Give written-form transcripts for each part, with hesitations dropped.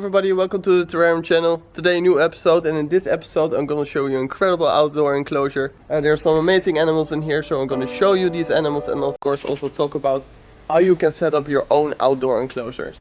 everybody, welcome to the Terrarium channel. Today a new episode, and in this episode I'm gonna show you an incredible outdoor enclosure. There's some amazing animals in here, so I'm gonna show you these animals and of course also talk about how you can set up your own outdoor enclosures.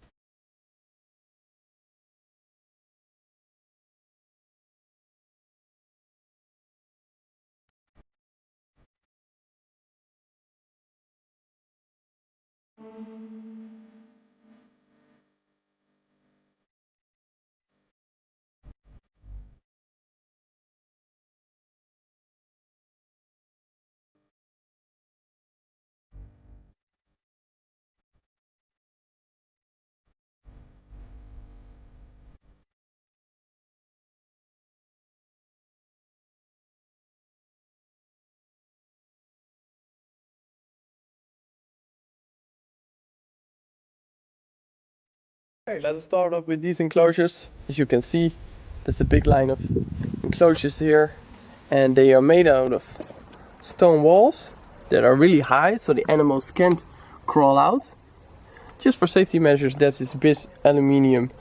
Okay, let's start off with these enclosures. As you can see, there's a big line of enclosures here, and they are made out of stone walls that are really high, so the animals can't crawl out. Just for safety measures, there's this big aluminium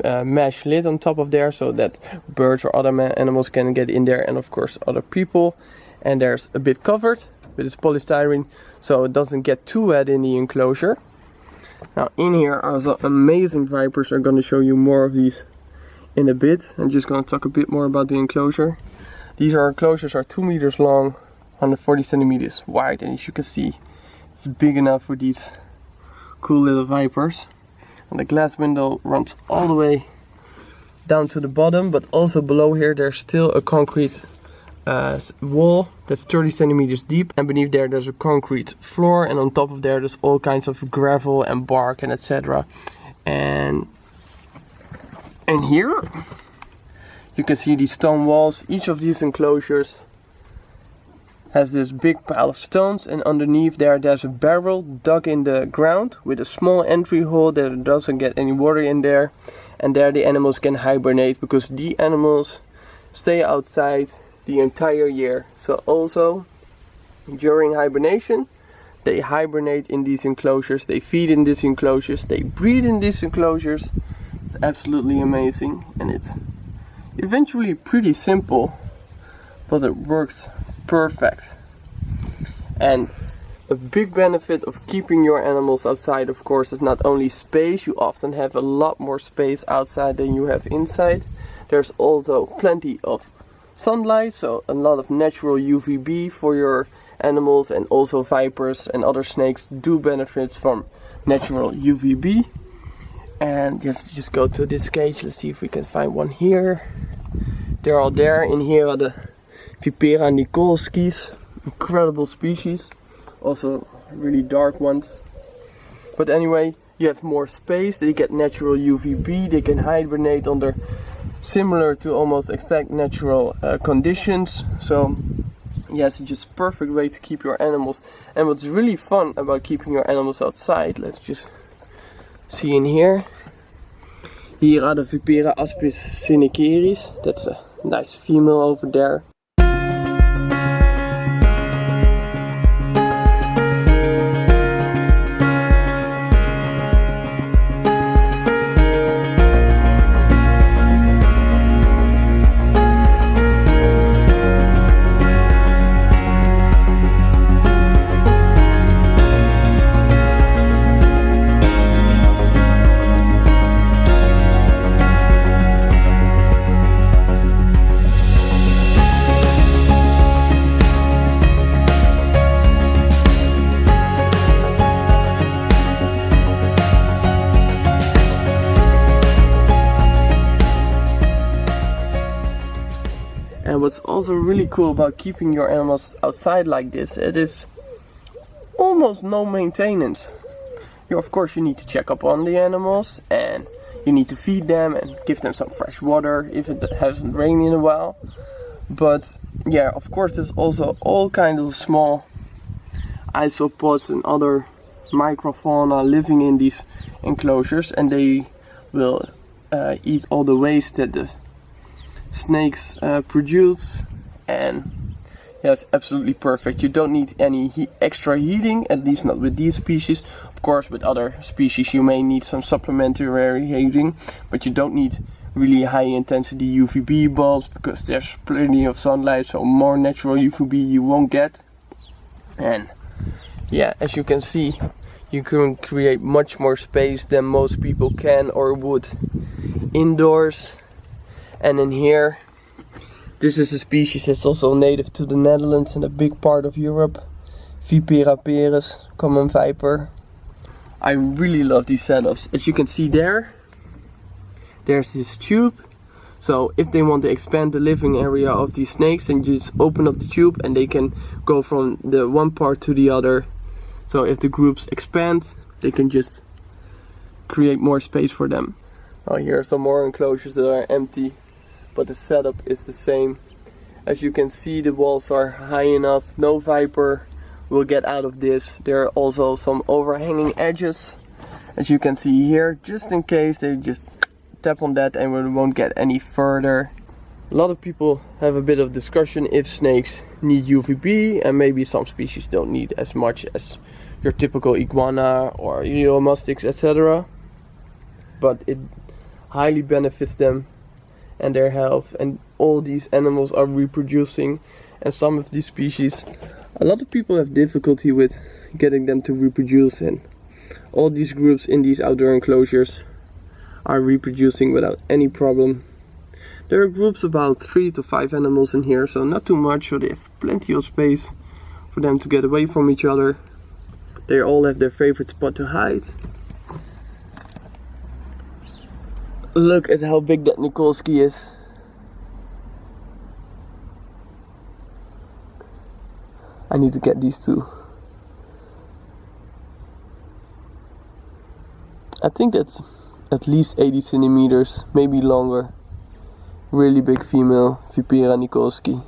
mesh lid on top of there, so that birds or other animals can get in there, and of course other people. And there's a bit covered with this polystyrene, so it doesn't get too wet in the enclosure. Now in here are some amazing vipers. I'm going to show you more of these in a bit. I'm just going to talk a bit more about the enclosure. These enclosures are 2 meters long, 140 centimeters wide, and as you can see, it's big enough for these cool little vipers. And the glass window runs all the way down to the bottom, but also below here there's still a concrete wall that's 30 centimeters deep, and beneath there's a concrete floor, and on top of there's all kinds of gravel and bark and etc. And here you can see these stone walls. Each of these enclosures has this big pile of stones, and underneath there's a barrel dug in the ground with a small entry hole that it doesn't get any water in there, and there the animals can hibernate, because the animals stay outside the entire year. So also during hibernation they hibernate in these enclosures, they feed in these enclosures, they breed in these enclosures. It's absolutely amazing, and it's eventually pretty simple, but it works perfect. And a big benefit of keeping your animals outside, of course, is not only space. You often have a lot more space outside than you have inside. There's also plenty of sunlight, so a lot of natural UVB for your animals, and also vipers and other snakes do benefit from natural UVB. And just go to this cage. Let's see if we can find one here. They're all there. In here are the Vipera nickolskii, incredible species, also really dark ones. But anyway, you have more space, they get natural UVB, they can hibernate under similar to almost exact natural conditions. So yes, it's just perfect way to keep your animals. And what's really fun about keeping your animals outside, let's just see in here. Here are the Vipera aspis, that's a nice female over there. And what's also really cool about keeping your animals outside like this, it is almost no maintenance. Of course you need to check up on the animals, and you need to feed them and give them some fresh water if it hasn't rained in a while. But yeah, of course there's also all kinds of small isopods and other microfauna living in these enclosures, and they will eat all the waste that the snakes produce. And yeah, it's absolutely perfect. You don't need any extra heating, at least not with these species, Of course, with other species you may need some supplementary heating, but you don't need really high intensity UVB bulbs because there's plenty of sunlight, so more natural UVB you won't get. And yeah, as you can see, you can create much more space than most people can or would indoors. And in here, this is a species that's also native to the Netherlands and a big part of Europe. Vipera berus, common viper. I really love these setups. As you can see there's this tube. So if they want to expand the living area of these snakes, then you just open up the tube and they can go from the one part to the other. So if the groups expand, they can just create more space for them. Oh, here are some more enclosures that are empty, but the setup is the same. As you can see, the walls are high enough, no viper will get out of this. There are also some overhanging edges, as you can see here, just in case they just tap on that and we won't get any further. A lot of people have a bit of discussion if snakes need UVB, and maybe some species don't need as much as your typical iguana or eomastics, etc. But it highly benefits them and their health, and all these animals are reproducing, and some of these species, a lot of people have difficulty with getting them to reproduce, and all these groups in these outdoor enclosures are reproducing without any problem. There are groups about 3 to 5 animals in here, so not too much, so they have plenty of space for them to get away from each other. They all have their favorite spot to hide. Look at how big that nickolskii is. I need to get these two. I think that's at least 80 centimeters, maybe longer. Really big female Vipera nickolskii.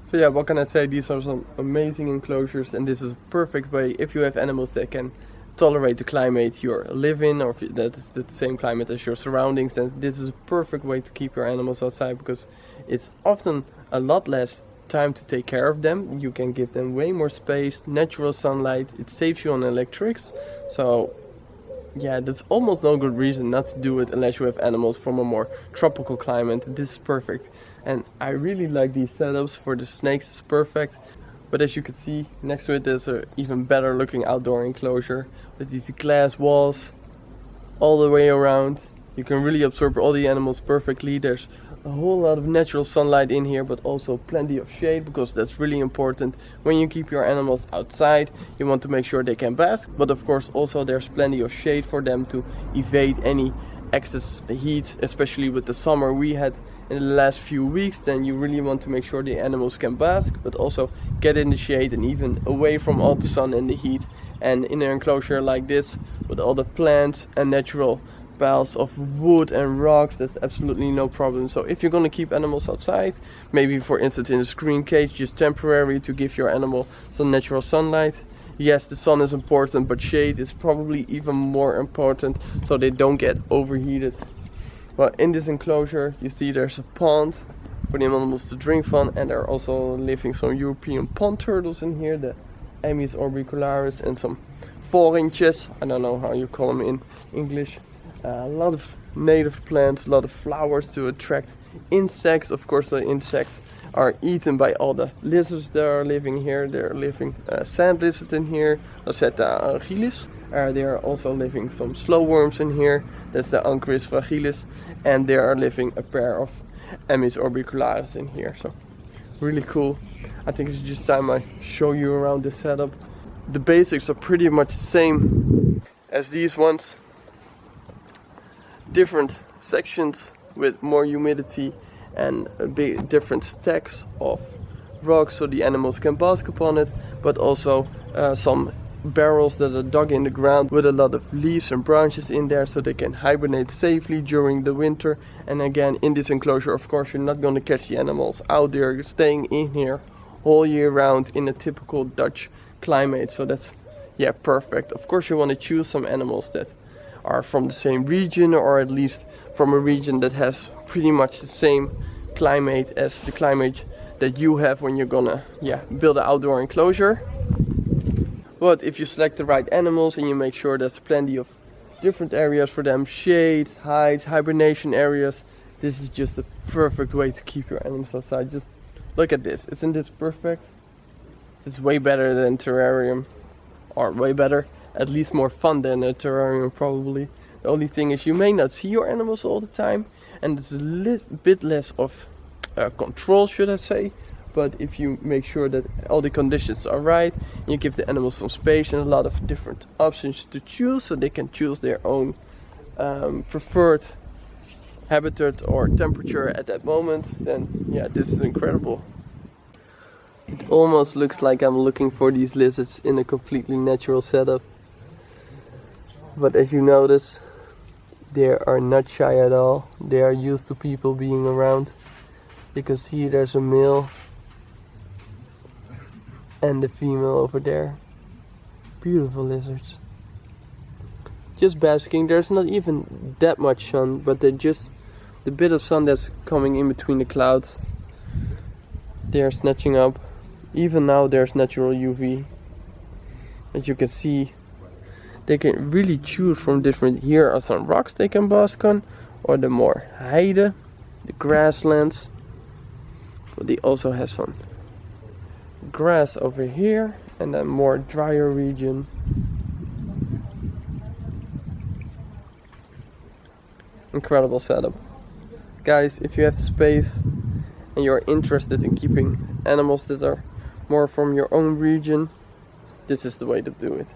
So yeah, what can I say? These are some amazing enclosures, and this is a perfect way if you have animals that can tolerate the climate you live in, or if that is the same climate as your surroundings, then this is a perfect way to keep your animals outside, because it's often a lot less time to take care of them. You can give them way more space, natural sunlight, it saves you on electrics. So yeah, there's almost no good reason not to do it unless you have animals from a more tropical climate. This is perfect, and I really like these setups. For the snakes it's perfect, but as you can see next to it there's an even better looking outdoor enclosure with these glass walls all the way around. You can really absorb all the animals perfectly. There's a whole lot of natural sunlight in here, but also plenty of shade, because that's really important. When you keep your animals outside, you want to make sure they can bask, but of course also there's plenty of shade for them to evade any excess heat, especially with the summer we had in the last few weeks. Then you really want to make sure the animals can bask, but also get in the shade and even away from all the sun and the heat. And in an enclosure like this, with all the plants and natural piles of wood and rocks, that's absolutely no problem. So if you're going to keep animals outside, maybe for instance in a screen cage, just temporary, to give your animal some natural sunlight. Yes, the sun is important, but shade is probably even more important, so they don't get overheated. Well, in this enclosure you see there's a pond for the animals to drink from, and there are also living some European pond turtles in here, the Amis orbicularis, and some vorentjes, I don't know how you call them in English. A lot of native plants, a lot of flowers to attract insects. Of course the insects are eaten by all the lizards that are living here. There are living sand lizards in here, Lacerta agilis. There are also living some slow worms in here, that's the agilis, and there are living a pair of Emys orbicularis in here. So really cool. I think it's just time I show you around this setup. The basics are pretty much the same as these ones. Different sections with more humidity and a big different stacks of rocks so the animals can bask upon it, but also some barrels that are dug in the ground with a lot of leaves and branches in there so they can hibernate safely during the winter. And again, in this enclosure, of course, you're not going to catch the animals out there. You're staying in here all year round in a typical Dutch climate, so that's perfect. Of course, you want to choose some animals that are from the same region, or at least from a region that has pretty much the same climate as the climate that you have when you're gonna build an outdoor enclosure. But if you select the right animals and you make sure there's plenty of different areas for them, shade, height, hibernation areas, this is just the perfect way to keep your animals outside. Just look at this, isn't this perfect? It's way better than terrarium, or way better, at least more fun than a terrarium probably. The only thing is you may not see your animals all the time, and it's a little bit less of control, should I say. But if you make sure that all the conditions are right, you give the animals some space and a lot of different options to choose, so they can choose their own preferred habitat or temperature at that moment, then this is incredible. It almost looks like I'm looking for these lizards in a completely natural setup. But as you notice, they are not shy at all. They are used to people being around. You can see there's a male and the female over there. Beautiful lizards. Just basking. There's not even that much sun, but they're just the bit of sun that's coming in between the clouds. They are snatching up. Even now there's natural UV. As you can see, they can really choose from different. Here are some rocks they can bask on, or the more heide, the grasslands. But they also have some grass over here and a more drier region. Incredible setup. Guys, if you have the space and you're interested in keeping animals that are more from your own region, this is the way to do it.